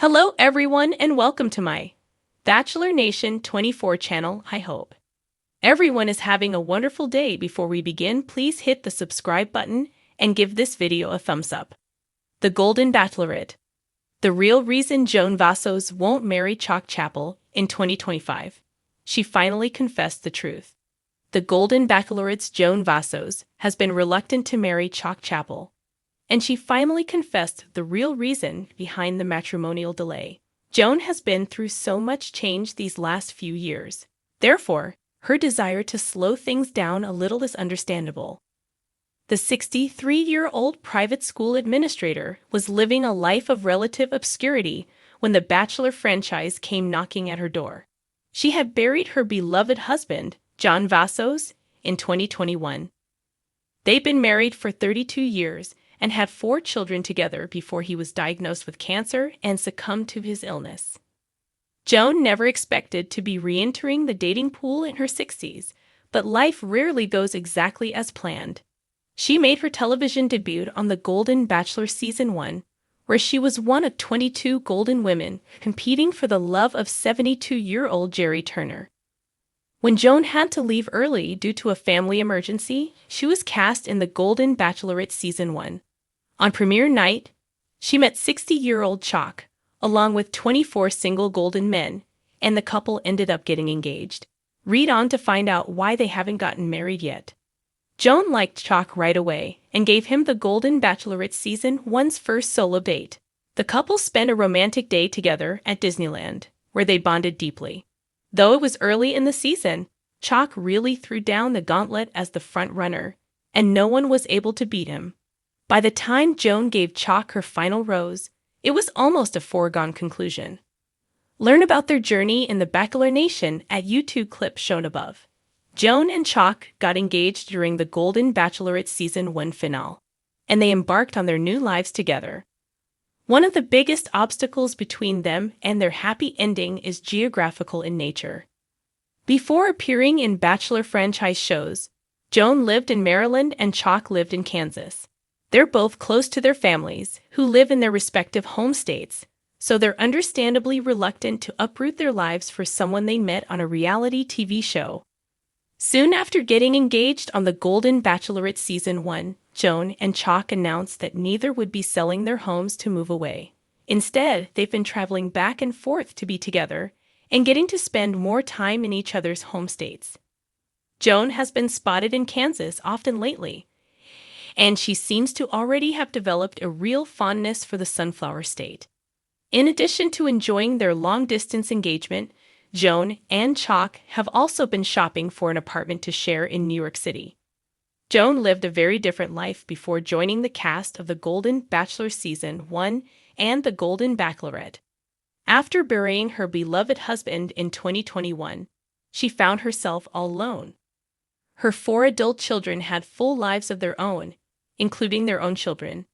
Hello everyone and welcome to my Bachelor Nation 24 channel. I hope everyone is having a wonderful day. Before we begin, please hit the subscribe button and give this video a thumbs up. The Golden Bachelorette. The real reason Joan Vassos won't marry Chock Chapple in 2025. She finally confessed the truth. The Golden Bachelorette's Joan Vassos has been reluctant to marry Chock Chapple, and she finally confessed the real reason behind the matrimonial delay. Joan has been through so much change these last few years. Therefore, her desire to slow things down a little is understandable. The 63-year-old private school administrator was living a life of relative obscurity when the Bachelor franchise came knocking at her door. She had buried her beloved husband, Joan Vassos, in 2021. They'd been married for 32 years and had 4 children together before he was diagnosed with cancer and succumbed to his illness. Joan never expected to be re-entering the dating pool in her 60s, but life rarely goes exactly as planned. She made her television debut on The Golden Bachelor Season 1, where she was one of 22 golden women competing for the love of 72-year-old Jerry Turner. When Joan had to leave early due to a family emergency, she was cast in The Golden Bachelorette Season 1. On premiere night, she met 60-year-old Chock, along with 24 single golden men, and the couple ended up getting engaged. Read on to find out why they haven't gotten married yet. Joan liked Chock right away and gave him the Golden Bachelorette Season 1's first solo date. The couple spent a romantic day together at Disneyland, where they bonded deeply. Though it was early in the season, Chock really threw down the gauntlet as the front-runner, and no one was able to beat him. By the time Joan gave Chock her final rose, it was almost a foregone conclusion. Learn about their journey in the Bachelor Nation at YouTube clip shown above. Joan and Chock got engaged during the Golden Bachelorette Season 1 finale, and they embarked on their new lives together. One of the biggest obstacles between them and their happy ending is geographical in nature. Before appearing in Bachelor franchise shows, Joan lived in Maryland and Chock lived in Kansas. They're both close to their families, who live in their respective home states, so they're understandably reluctant to uproot their lives for someone they met on a reality TV show. Soon after getting engaged on The Golden Bachelorette Season 1, Joan and Chock announced that neither would be selling their homes to move away. Instead, they've been traveling back and forth to be together and getting to spend more time in each other's home states. Joan has been spotted in Kansas often lately, and she seems to already have developed a real fondness for the Sunflower State. In addition to enjoying their long-distance engagement, Joan and Chock have also been shopping for an apartment to share in New York City. Joan lived a very different life before joining the cast of The Golden Bachelor Season 1 and The Golden Bachelorette. After burying her beloved husband in 2021, she found herself all alone. Her 4 adult children had full lives of their own, including their own children.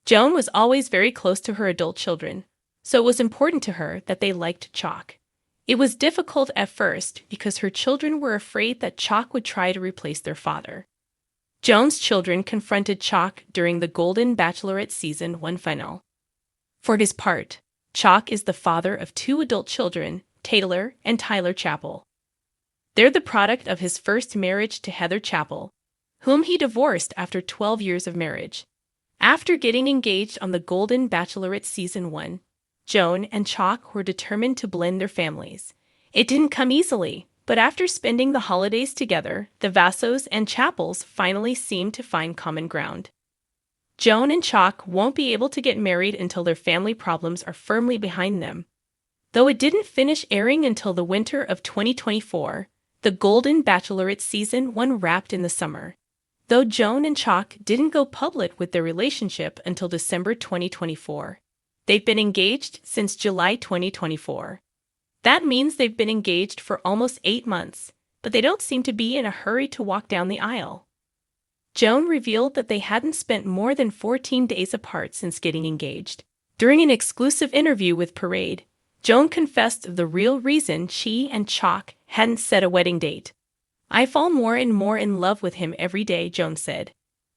Joan was always very close to her adult children, so it was important to her that they liked Chock. It was difficult at first because her children were afraid that Chock would try to replace their father. Joan's children confronted Chock during the Golden Bachelorette Season 1 finale. For his part, Chock is the father of 2 adult children, Taylor and Tyler Chapple. They're the product of his first marriage to Heather Chapple, whom he divorced after 12 years of marriage. After getting engaged on the Golden Bachelorette Season 1, Joan and Chock were determined to blend their families. It didn't come easily, but after spending the holidays together, the Vassos and Chapples finally seemed to find common ground. Joan and Chock won't be able to get married until their family problems are firmly behind them. Though it didn't finish airing until the winter of 2024, the Golden Bachelorette Season 1 wrapped in the summer. Though Joan and Chock didn't go public with their relationship until December 2024. They've been engaged since July 2024. That means they've been engaged for almost 8 months, but they don't seem to be in a hurry to walk down the aisle. Joan revealed that they hadn't spent more than 14 days apart since getting engaged. During an exclusive interview with Parade, Joan confessed the real reason she and Chock hadn't set a wedding date. "I fall more and more in love with him every day," Joan said.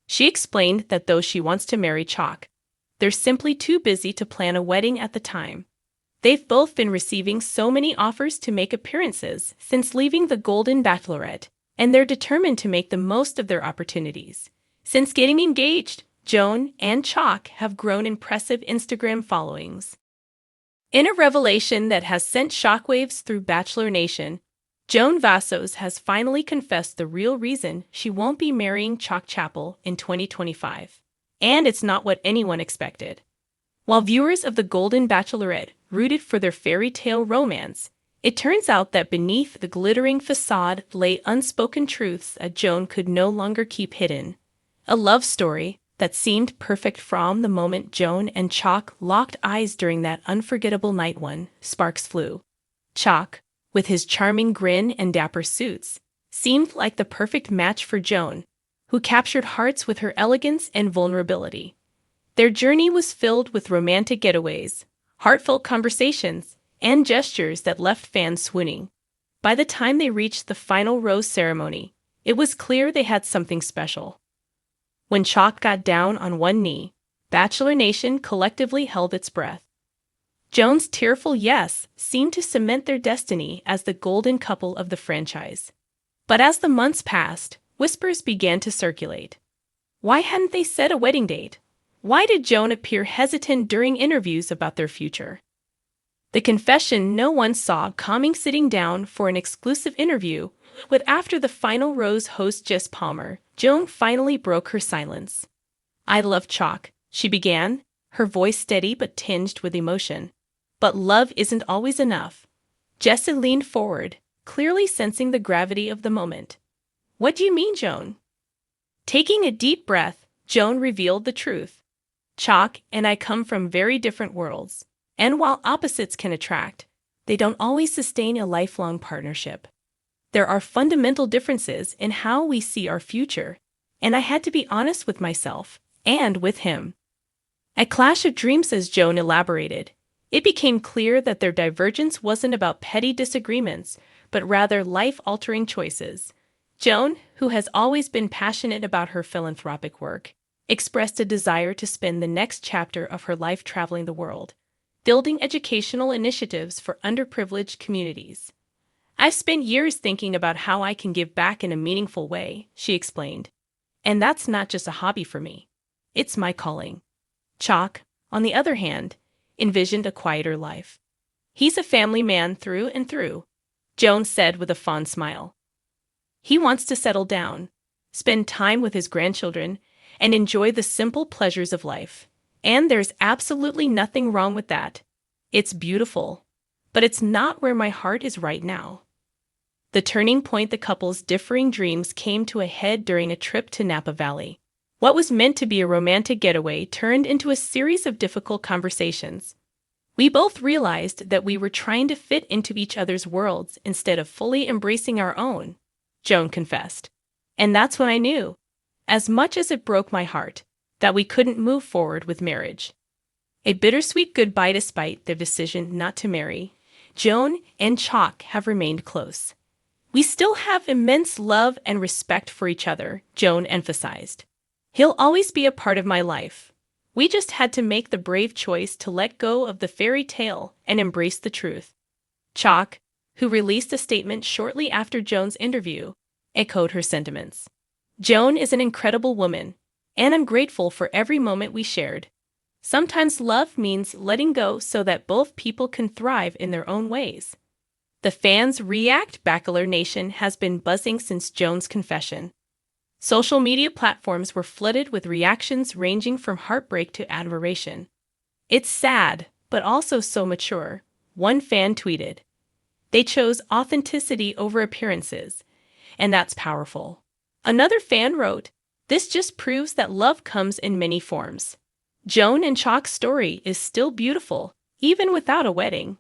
She explained that though she wants to marry Chock, they're simply too busy to plan a wedding at the time. They've both been receiving so many offers to make appearances since leaving the Golden Bachelorette, and they're determined to make the most of their opportunities. Since getting engaged, Joan and Chock have grown impressive Instagram followings. In a revelation that has sent shockwaves through Bachelor Nation, Joan Vassos has finally confessed the real reason she won't be marrying Chock Chapple in 2025. And it's not what anyone expected. While viewers of the Golden Bachelorette rooted for their fairy tale romance, it turns out that beneath the glittering facade lay unspoken truths that Joan could no longer keep hidden. A love story that seemed perfect from the moment Joan and Chock locked eyes during that unforgettable night when sparks flew. Chock, with his charming grin and dapper suits, seemed like the perfect match for Joan, who captured hearts with her elegance and vulnerability. Their journey was filled with romantic getaways, heartfelt conversations, and gestures that left fans swooning. By the time they reached the final rose ceremony, it was clear they had something special. When Chock got down on one knee, Bachelor Nation collectively held its breath. Joan's tearful yes seemed to cement their destiny as the golden couple of the franchise. But as the months passed, whispers began to circulate. Why hadn't they set a wedding date? Why did Joan appear hesitant during interviews about their future? The confession no one saw coming sitting down for an exclusive interview with after the final rose host Jess Palmer, Joan finally broke her silence. "I love Chock," she began, her voice steady but tinged with emotion. "But love isn't always enough." Jess leaned forward, clearly sensing the gravity of the moment. "What do you mean, Joan?" Taking a deep breath, Joan revealed the truth. "Chock and I come from very different worlds, and while opposites can attract, they don't always sustain a lifelong partnership. There are fundamental differences in how we see our future, and I had to be honest with myself and with him." A clash of dreams, as Joan elaborated. It became clear that their divergence wasn't about petty disagreements, but rather life-altering choices. Joan, who has always been passionate about her philanthropic work, expressed a desire to spend the next chapter of her life traveling the world, building educational initiatives for underprivileged communities. "I've spent years thinking about how I can give back in a meaningful way," she explained. "And that's not just a hobby for me. It's my calling." Chock, on the other hand, envisioned a quieter life. "He's a family man through and through," Joan said with a fond smile. "He wants to settle down, spend time with his grandchildren, and enjoy the simple pleasures of life. And there's absolutely nothing wrong with that. It's beautiful. But it's not where my heart is right now." The turning point the couple's differing dreams came to a head during a trip to Napa Valley. What was meant to be a romantic getaway turned into a series of difficult conversations. "We both realized that we were trying to fit into each other's worlds instead of fully embracing our own," Joan confessed. "And that's when I knew, as much as it broke my heart, that we couldn't move forward with marriage." A bittersweet goodbye despite their decision not to marry, Joan and Chock have remained close. "We still have immense love and respect for each other," Joan emphasized. "He'll always be a part of my life. We just had to make the brave choice to let go of the fairy tale and embrace the truth." Chock, who released a statement shortly after Joan's interview, echoed her sentiments. "Joan is an incredible woman, and I'm grateful for every moment we shared. Sometimes love means letting go so that both people can thrive in their own ways." The fans' React Bachelor Nation has been buzzing since Joan's confession. Social media platforms were flooded with reactions ranging from heartbreak to admiration. "It's sad, but also so mature," one fan tweeted. "They chose authenticity over appearances, and that's powerful." Another fan wrote, "This just proves that love comes in many forms." Joan and Chock's story is still beautiful, even without a wedding.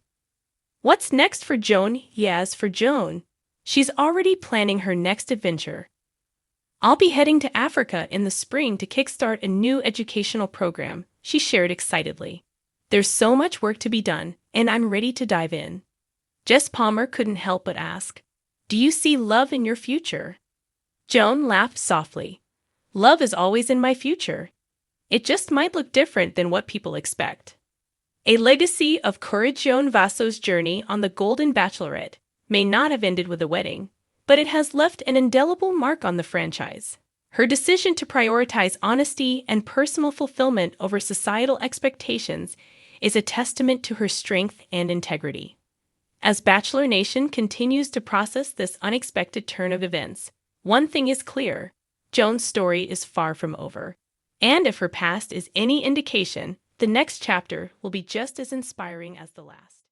What's next for Joan? Yes, for Joan. She's already planning her next adventure. "I'll be heading to Africa in the spring to kickstart a new educational program," she shared excitedly. "There's so much work to be done, and I'm ready to dive in." Jess Palmer couldn't help but ask, "Do you see love in your future?" Joan laughed softly. "Love is always in my future. It just might look different than what people expect." A legacy of courage. Joan Vassos' journey on the Golden Bachelorette may not have ended with a wedding, but it has left an indelible mark on the franchise. Her decision to prioritize honesty and personal fulfillment over societal expectations is a testament to her strength and integrity. As Bachelor Nation continues to process this unexpected turn of events, one thing is clear: Joan's story is far from over. And if her past is any indication, the next chapter will be just as inspiring as the last.